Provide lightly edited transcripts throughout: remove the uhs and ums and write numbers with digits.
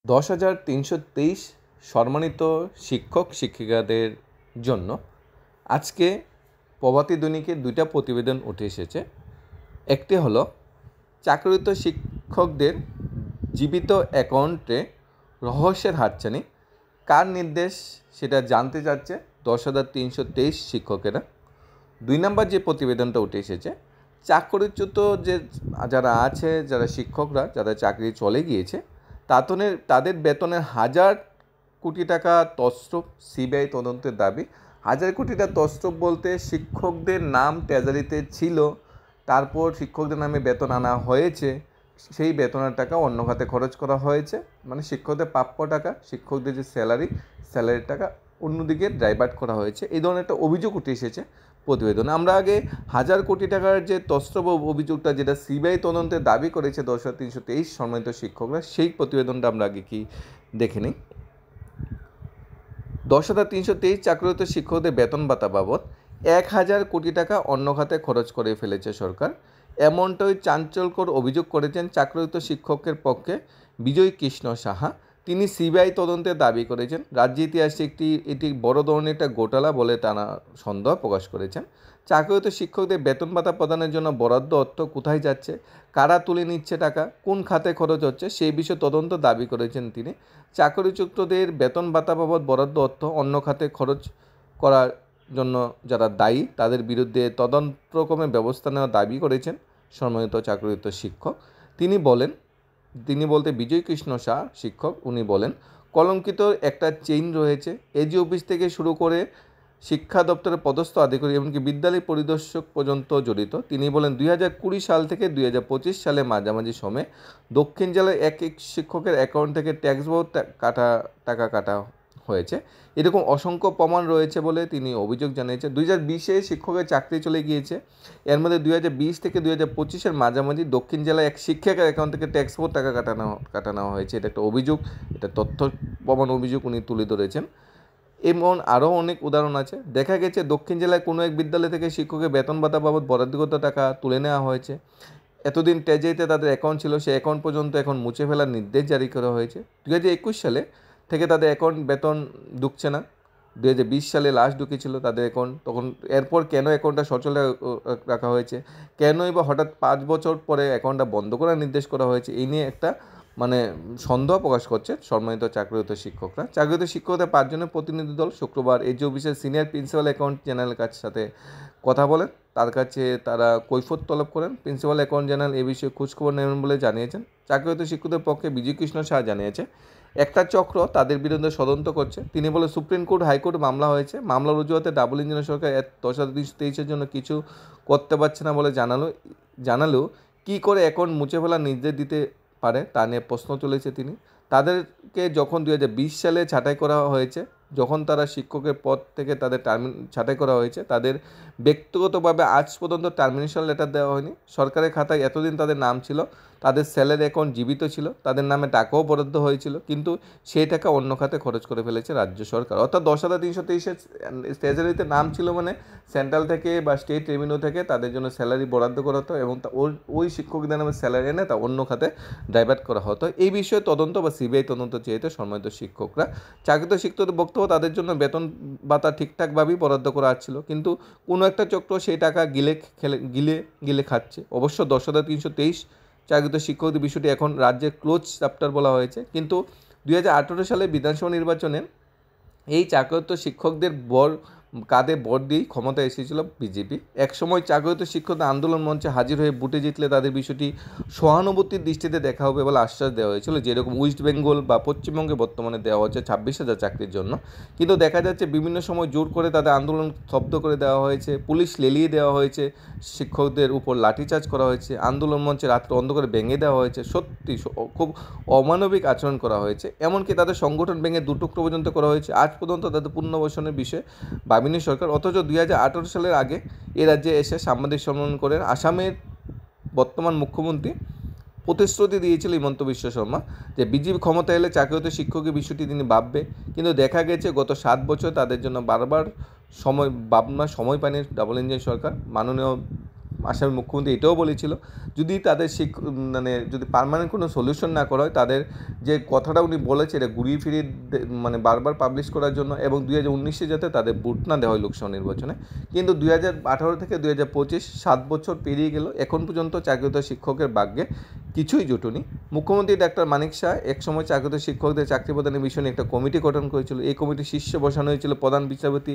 10,323 সম্মানিত শিক্ষক শিক্ষিকাদের জন্য আজকে প্রভাতী দৈনিকের দুইটা প্রতিবেদন উঠে এসেছে। একটি হলো চাকরিরত শিক্ষকদের জীবিত অ্যাকাউন্টে রহস্যের হাতছানি, কার নির্দেশ সেটা জানতে চাচ্ছে 10,323 শিক্ষকেরা। 2 নম্বর যে প্রতিবেদনটা উঠে এসেছে, চাকরিচ্যুত যারা আছে, যারা শিক্ষকরা যারা চাকরি চলে গিয়েছে তাদের বেতনের 1,000 কোটি টাকা তছরূপ সিবিআই তদন্তের দাবি। 1,000 কোটি টাকা তছরূপ বলতে শিক্ষকদের নাম ট্রেজারিতে ছিল, তারপর শিক্ষকদের নামে বেতন আনা হয়েছে, সেই বেতনের টাকা অন্য খাতে খরচ করা হয়েছে, মানে শিক্ষকদের প্রাপ্য টাকা, শিক্ষকদের যে স্যালারির টাকা অন্যদিকে ডাইভার্ট করা হয়েছে। এই ধরনের একটা অভিযোগ উঠে এসেছে প্রতিবেদনে। আমরা আগে 1,000 কোটি টাকার যে তছরূপ অভিযোগটা যেটা সিবিআই তদন্তে দাবি করেছে 10,323 সম্মানিত শিক্ষকরা, সেই প্রতিবেদনটা আমরা আগে কি দেখে নিই। 10,323 চাকরিরত শিক্ষকদের বেতন ভাতা বাবদ 1,000 কোটি টাকা অন্য খাতে খরচ করে ফেলেছে সরকার। এমনটাই চাঞ্চল্যকর অভিযোগ করেছেন চাকরিরত শিক্ষকের পক্ষে বিজয় কৃষ্ণ সাহা। তিনি সিবিআই তদন্তে দাবি করেছেন রাজ্য ইতিহাসে এটি বড় ধরনের একটা ঘোটালা বলে তারা সন্দেহ প্রকাশ করেছেন। চাকরিরত শিক্ষকদের বেতন ভাতা প্রদানের জন্য বরাদ্দ অর্থ কোথায় যাচ্ছে, কারা তুলে নিচ্ছে টাকা, কোন খাতে খরচ হচ্ছে, সেই বিষয়ে তদন্ত দাবি করেছেন তিনি। চাকরিচ্যুতদের বেতন ভাতা বাবদ বরাদ্দ অর্থ অন্য খাতে খরচ করার জন্য যারা দায়ী তাদের বিরুদ্ধে তদন্তক্রমে ব্যবস্থা নেওয়ার দাবি করেছেন সম্মানিত চাকরিরত শিক্ষক। তিনি বলতে বিজয় কৃষ্ণ শাহ শিক্ষক, উনি বলেন কলঙ্কিত একটা চেইন রয়েছে, এজি অফিস থেকে শুরু করে শিক্ষা দপ্তরের পদস্থ আধিকারিক এমনকি বিদ্যালয় পরিদর্শক পর্যন্ত জড়িত। তিনি বলেন 2020 সাল থেকে 2025 সালে মাঝামাঝি সময়ে দক্ষিণ জেলায় এক শিক্ষকের অ্যাকাউন্ট থেকে ট্যাক্স বাবদ টাকা কাটা হয়েছে। এরকম অসংখ্য প্রমাণ রয়েছে বলে তিনি অভিযোগ জানিয়েছেন। 2020-এ শিক্ষকের চাকরি চলে গিয়েছে, এর মধ্যে 2020 থেকে 2025-এর মাঝামাঝি দক্ষিণ জেলায় এক শিক্ষকের অ্যাকাউন্ট থেকে ট্যাক্স বাবদ টাকা কাটানো হয়েছে। এটা একটা অভিযোগ, এটা তথ্য প্রমাণ অভিযোগ উনি তুলে ধরেছেন। এমন আরও অনেক উদাহরণ আছে। দেখা গেছে দক্ষিণ জেলায় কোনো এক বিদ্যালয় থেকে শিক্ষকের বেতন ভাতা বাবদ বরাদ্দগত টাকা তুলে নেওয়া হয়েছে। এতদিন ট্রেজারিতে তাদের অ্যাকাউন্ট ছিল, সেই অ্যাকাউন্ট পর্যন্ত এখন মুছে ফেলার নির্দেশ জারি করা হয়েছে। 2021 সালে থেকে তাদের অ্যাকাউন্ট বেতন ঢুকছে না, 2020 সালে লাস্ট ঢুকেছিল তাদের অ্যাকাউন্ট। তখন এরপর কেন অ্যাকাউন্টটা সচল রাখা হয়েছে, কেনই বা হঠাৎ 5 বছর পরে অ্যাকাউন্টটা বন্ধ করার নির্দেশ করা হয়েছে, এই নিয়ে একটা সন্দেহ প্রকাশ করছে সম্মানিত চাকরিরত শিক্ষকরা। চাকরিরত শিক্ষকদের 5 জনের প্রতিনিধি দল শুক্রবার এজি অফিসের সিনিয়র প্রিন্সিপাল অ্যাকাউন্ট জেনারেলের সাথে কথা বলেন, তার কাছে তারা কৈফিয়ত তলব করেন। প্রিন্সিপাল অ্যাকাউন্ট জেনারেল এ বিষয়ে খোঁজখবর নেবেন বলে জানিয়েছেন। চাকরিরত শিক্ষকদের পক্ষে বিজয় কৃষ্ণ শাহ জানিয়েছে একটা চক্র তাদের বিরুদ্ধে তদন্ত করছে। তিনি বলে সুপ্রিম কোর্ট হাইকোর্ট মামলা হয়েছে, মামলা রুজুয়াতে ডাবল ইঞ্জিনের সরকার 10,323-এর জন্য কিছু করতে পারছে না বলে জানালেও কী করে অ্যাকাউন্ট মুছে ফেলার নির্দেশ দিতে পারে তা নিয়ে প্রশ্ন তুলেছে তিনি। তাদেরকে যখন 2020 সালে ছাঁটাই করা হয়েছে, যখন তারা শিক্ষকের পদ থেকে তাদের ছাঁটাই করা হয়েছে, তাদের ব্যক্তিগতভাবে আজ পর্যন্ত টার্মিনেশন লেটার দেওয়া হয়নি। সরকারের খাতায় এতদিন তাদের নাম ছিল, তাদের স্যালারি অ্যাকাউন্ট জীবিত ছিল, তাদের নামে টাকাও বরাদ্দ হয়েছিল, কিন্তু সেই টাকা অন্য খাতে খরচ করে ফেলেছে রাজ্য সরকার। অর্থাৎ 10,323-এর ট্রেজারিতে নাম ছিল, মানে সেন্ট্রাল থেকে বা স্টেট রেভিনিউ থেকে তাদের জন্য স্যালারি বরাদ্দ করা হতো এবং ওই শিক্ষকদের নামে স্যালারি এনে তা অন্য খাতে ডাইভার্ট করা হতো। এই বিষয়ে তদন্ত বা সিবিআই তদন্ত চেয়েছে সম্মানিত শিক্ষকরা। চাকরিত শিক্ষকদের বক্তব্য তাদের জন্য বেতন ভাতা ঠিকঠাকভাবেই বরাদ্দ করা হচ্ছিল, কিন্তু কোনো একটা চক্র সেই টাকা গিলে খাচ্ছে। অবশ্য 10,323 চাকরিত শিক্ষকদের বিষয়টি এখন রাজ্যের ক্লোজ চ্যাপ্টার বলা হয়েছে, কিন্তু 2018 সালে বিধানসভা নির্বাচনে এই চাকরিত শিক্ষকদের কাঁধে বর দিয়েই ক্ষমতায় এসেছিল বিজেপি। একসময় চাকরিত শিক্ষকদের আন্দোলন মঞ্চে হাজির হয়ে বুটে জিতলে তাদের বিষয়টি সহানুভূতির দৃষ্টিতে দেখা হবে বলে আশ্বাস দেওয়া হয়েছিল, যেরকম ওয়েস্ট বেঙ্গল বা পশ্চিমবঙ্গে বর্তমানে দেওয়া হচ্ছে 26,000 চাকরির জন্য। কিন্তু দেখা যাচ্ছে বিভিন্ন সময় জোর করে তাদের আন্দোলন স্তব্ধ করে দেওয়া হয়েছে, পুলিশ লেলিয়ে দেওয়া হয়েছে, শিক্ষকদের উপর লাঠিচার্জ করা হয়েছে, আন্দোলন মঞ্চে রাত্রে অন্ধকারে ভেঙে দেওয়া হয়েছে। সত্যি খুব অমানবিক আচরণ করা হয়েছে, এমনকি তাদের সংগঠন ভেঙে দুটুকরো পর্যন্ত করা হয়েছে। আজ পর্যন্ত তাদের পুনর্বাসনের বিষয়ে ভাবেনি সরকার। অথচ 2018 সালের আগে এ রাজ্যে এসে সাংবাদিক সম্মেলন করেন আসামের বর্তমান মুখ্যমন্ত্রী প্রতিশ্রুতি দিয়েছিল হিমন্ত বিশ্ব শর্মা যে বিজেপি ক্ষমতা এলে চাকরিরত শিক্ষকের বিষয়টি তিনি ভাববে, কিন্তু দেখা গেছে গত 7 বছর তাদের জন্য বারবার সময় পায়নি ডাবল ইঞ্জিন সরকার। মাননীয় আসামে মুখ্যমন্ত্রী এটাও বলেছিল যদি তাদের মানে যদি পার্মানেন্ট কোনো সলিউশন না করা হয়, তাদের যে কথাটা উনি বলেছে এটা ঘুরিয়ে ফিরিয়ে মানে বারবার পাবলিশ করার জন্য, এবং 2019-এ যাতে তাদের ভোট না দেওয়া হয় লোকসভা নির্বাচনে। কিন্তু 2018 থেকে 2025 7 বছর পেরিয়ে গেল, এখন পর্যন্ত চাকরিরত শিক্ষকের ভাগ্যে কিছুই জুটুনি। মুখ্যমন্ত্রী ডাক্তার মানিক শাহ একসময় চাকরিরত শিক্ষকদের চাকরি প্রদানের বিষয় নিয়ে একটা কমিটি গঠন করেছিল। এই কমিটির শীর্ষে বসানো হয়েছিল প্রধান বিচারপতি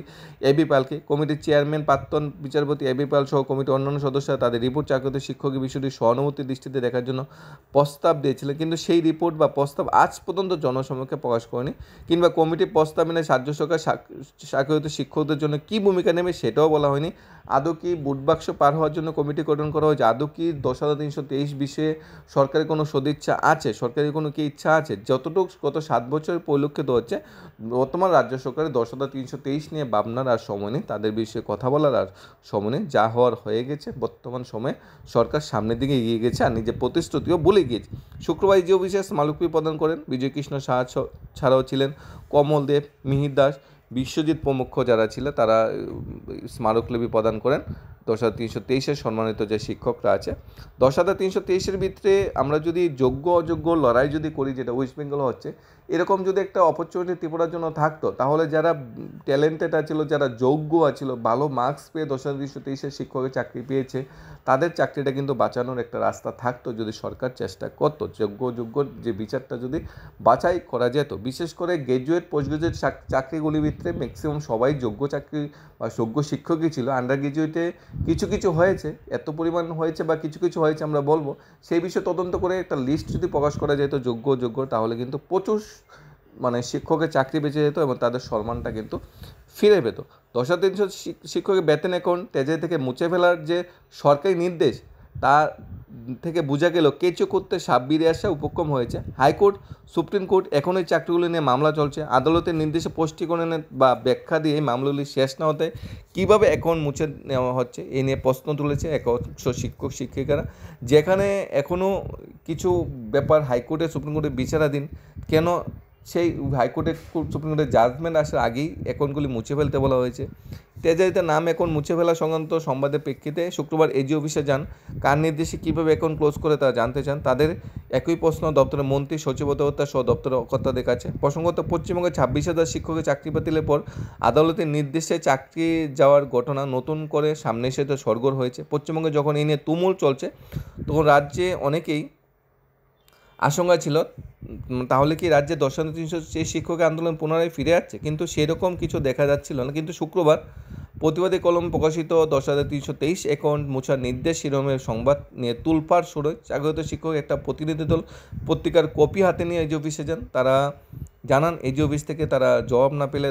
এবি পালকে। কমিটির চেয়ারম্যান প্রাক্তন বিচারপতি এবি পাল সহ কমিটির অন্যান্য সদস্যরা তাদের রিপোর্ট চাকরিরত শিক্ষকের বিষয়টি সহানুভূতির দৃষ্টিতে দেখার জন্য প্রস্তাব দিয়েছিলেন, কিন্তু সেই রিপোর্ট বা প্রস্তাব আজ পর্যন্ত জনসমক্ষে প্রকাশ করেনি, কিংবা কমিটির প্রস্তাব মেনে রাজ্য সরকার চাকরিরত শিক্ষকদের জন্য কী ভূমিকা নেবে সেটাও বলা হয়নি। আদৌ কি বুট বাক্স পার হওয়ার জন্য কমিটি গঠন করা হয়েছে? আদৌ কি 10,323 বিষয়ে সরকারের কোনো সদিচ্ছা আছে? সরকারের কোনো কি ইচ্ছা আছে? যতটুকু গত 7 বছরে পরিলক্ষিত হচ্ছে, বর্তমান রাজ্য সরকারের 10,323 নিয়ে ভাবনার আর সময় নেই, তাদের বিষয়ে কথা বলার আর সময় নেই। যা হওয়ার হয়ে গেছে। বর্তমান সময়ে সরকার সামনের দিকে এগিয়ে গেছে আর নিজের প্রতিশ্রুতিও বলে গিয়েছে। শুক্রবার এই অফিসে স্মারকলিপি প্রদান করেন বিজয় কৃষ্ণ সাহা ছাড়াও ছিলেন কমল দেব, মিহির দাস, বিশ্বজিৎ প্রমুখ যারা ছিল, তারা স্মারকলিপি প্রদান করেন 10,323-এর সম্মানিত যে শিক্ষকরা আছে। 10,323-এর ভিতরে আমরা যদি যোগ্য অযোগ্য লড়াই যদি করি, যেটা ওয়েস্ট বেঙ্গল হচ্ছে, এরকম যদি একটা অপরচুনিটি ত্রিপুরার জন্য থাকতো, তাহলে যারা ট্যালেন্টেড আছিল, যারা যোগ্য আছিল, ভালো মার্কস পেয়ে 10,323-এর শিক্ষকের চাকরি পেয়েছে, তাদের চাকরিটা কিন্তু বাঁচানোর একটা রাস্তা থাকতো যদি সরকার চেষ্টা করতো। যোগ্য যে বিচারটা যদি বাছাই করা যেত, বিশেষ করে গ্র্যাজুয়েট পোস্ট গ্র্যাজুয়েট চাকরিগুলির ভিতরে ম্যাক্সিমাম সবাই যোগ্য চাকরি বা যোগ্য শিক্ষকই ছিল। আন্ডার গ্র্যাজুয়েটে কিছু হয়েছে, এত পরিমাণ হয়েছে বা কিছু হয়েছে আমরা বলবো, সেই বিষয়ে তদন্ত করে একটা লিস্ট যদি প্রকাশ করা যেত যোগ্য, তাহলে কিন্তু প্রচুর মানে শিক্ষকের চাকরি বেঁচে যেত এবং তাদের সম্মানটা কিন্তু ফিরে পেত। 10,300 শিক্ষকের বেতন এখন ট্রেজারি থেকে মুছে ফেলার যে সরকারি নির্দেশ, তা থেকে বোঝা গেল কেঁচো করতে সাপ বেরিয়ে আসা উপক্রম হয়েছে। হাইকোর্ট, সুপ্রিম কোর্ট এখন এই চাকরিগুলি নিয়ে মামলা চলছে। আদালতের নির্দেশে স্পষ্টীকরণের বা ব্যাখ্যা দিয়ে এই মামলাগুলি শেষ না হতে কীভাবে এখন মুছে নেওয়া হচ্ছে এই নিয়ে প্রশ্ন তুলেছে একাংশ শিক্ষক শিক্ষিকারা। যেখানে এখনও কিছু ব্যাপার হাইকোর্টে, সুপ্রিম কোর্টে বিচারাধীন, কেন সেই হাইকোর্টে সুপ্রিম কোর্টের জাজমেন্ট আসার আগেই অ্যাকাউন্টগুলি মুছে ফেলতে বলা হয়েছে। ট্রেজারিতে নাম অ্যাকাউন্ট মুছে ফেলা সংক্রান্ত সংবাদের প্রেক্ষিতে শুক্রবার এজি অফিসে যান। কার নির্দেশে কীভাবে অ্যাকাউন্ট ক্লোজ করে তারা জানতে চান। তাদের একই প্রশ্ন দপ্তরের মন্ত্রী, সচিব অধিকর্তা সহ দপ্তরের কর্তাদের কাছে। প্রসঙ্গত, পশ্চিমবঙ্গে 26,000 শিক্ষকের চাকরি বাতিলের পর আদালতের নির্দেশে চাকরি যাওয়ার ঘটনা নতুন করে সামনে এসে তো সরগোল হয়েছে। পশ্চিমবঙ্গে যখন এই নিয়ে তুমুল চলছে, তখন রাজ্যে অনেকেই আশঙ্কা ছিল তাহলে কি রাজ্যে 10,300 শিক্ষকের আন্দোলন পুনরায় ফিরে যাচ্ছে, কিন্তু সেরকম কিছু দেখা যাচ্ছিল না। কিন্তু শুক্রবার প্রতিবাদী কলম প্রকাশিত 10,323 অ্যাকাউন্ট মোছার নির্দেশ শিরোনামের সংবাদ নিয়ে তুলপাড় শুরু। চাকরিরত শিক্ষক একটা প্রতিনিধি দল পত্রিকার কপি হাতে নিয়ে এজি অফিসে যান। তারা জানান এজি অফিস থেকে তারা জবাব না পেলে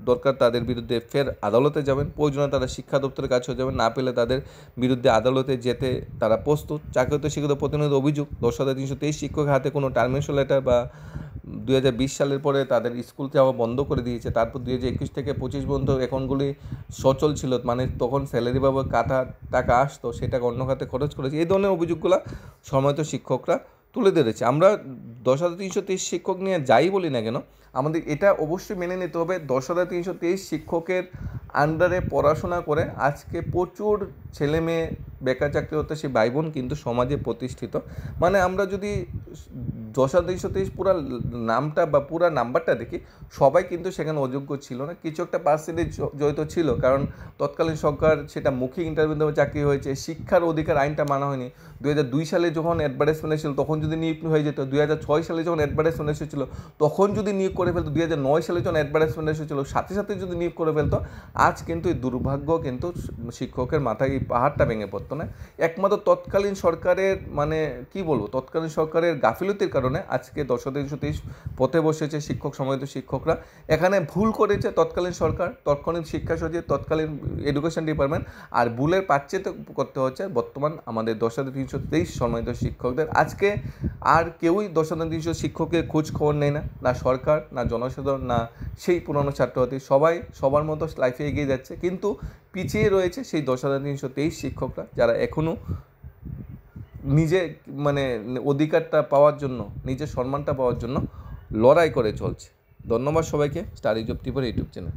দরকার তাদের বিরুদ্ধে ফের আদালতে যাবেন, প্রয়োজনে তারা শিক্ষা দপ্তরের কাছেও যাবেন, না পেলে তাদের বিরুদ্ধে আদালতে যেতে তারা প্রস্তুত। চাকরিরত শিক্ষক প্রতিনিধি অভিযোগ 10,323 শিক্ষকের হাতে কোনো টার্মিনেশন লেটার বা 2020 সালের পরে তাদের স্কুল যাওয়া বন্ধ করে দিয়েছে। তারপর 2021 থেকে 25 পর্যন্ত অ্যাকাউন্টগুলি সচল ছিল, মানে তখন স্যালারি বাবদ কাটা টাকা আসতো, সেটাকে অন্য খাতে খরচ করেছে। এই ধরনের অভিযোগগুলো সম্মানিত শিক্ষকরা তুলে ধরেছে। আমরা 10,323 শিক্ষক নিয়ে যাই বলি না কেন, আমাদের এটা অবশ্যই মেনে নিতে হবে 10,323 শিক্ষকের আন্ডারে পড়াশোনা করে আজকে প্রচুর ছেলে মেয়ে বেকার চাকরি হতে সে ভাই বোন কিন্তু সমাজে প্রতিষ্ঠিত। মানে আমরা যদি 10,323 পুরা নামটা বা পুরা নাম্বারটা দেখি, সবাই কিন্তু সেখানে অযোগ্য ছিল না, কিছু একটা পার্সেন্টেজ জড়িত ছিল, কারণ তৎকালীন সরকার সেটা মৌখিক ইন্টারভিউতে চাকরি হয়েছে, শিক্ষার অধিকার আইনটা মানা হয়নি। 2002 সালে যখন অ্যাডভার্টাইজমেন্ট এসেছিল তখন যদি নিয়োগ হয়ে যেত, 2006 সালে যখন অ্যাডভার্টাইজমেন্ট এসেছিল তখন যদি নিয়োগ করে ফেলতো, 2009 সালে যখন অ্যাডভার্টাইজমেন্ট এসেছিল সাথে সাথে যদি নিয়োগ করে ফেলতো, আজ কিন্তু এই দুর্ভাগ্য কিন্তু শিক্ষকের মাথায় এই পাহাড়টা ভেঙে পড়তো না। একমাত্র তৎকালীন সরকারের মানে কি বলবো, তৎকালীন সরকারের গাফিলতির কারণে আজকে 10,323 পথে বসেছে শিক্ষক সম্মানিত শিক্ষকরা। এখানে ভুল করেছে তৎকালীন সরকার, তৎকালীন শিক্ষা সচিব, তৎকালীন এডুকেশন ডিপার্টমেন্ট, আর ভুলের পাচ্ছেতে করতে হচ্ছে বর্তমান আমাদের 10,323 সম্মানিত শিক্ষকদের। আজকে আর কেউই 10,300 শিক্ষকের খোঁজ খবর নেয় না, না সরকার, না জনসাধারণ, না সেই পুরনো ছাত্রছাত্রী, সবাই সবার মতো লাইফে এগিয়ে যাচ্ছে, কিন্তু পিছিয়ে রয়েছে সেই 10,323 শিক্ষকরা, যারা এখনও নিজে মানে অধিকারটা পাওয়ার জন্য, নিজের সম্মানটা পাওয়ার জন্য লড়াই করে চলছে। ধন্যবাদ সবাইকে। Star is of Tripura YouTube channel.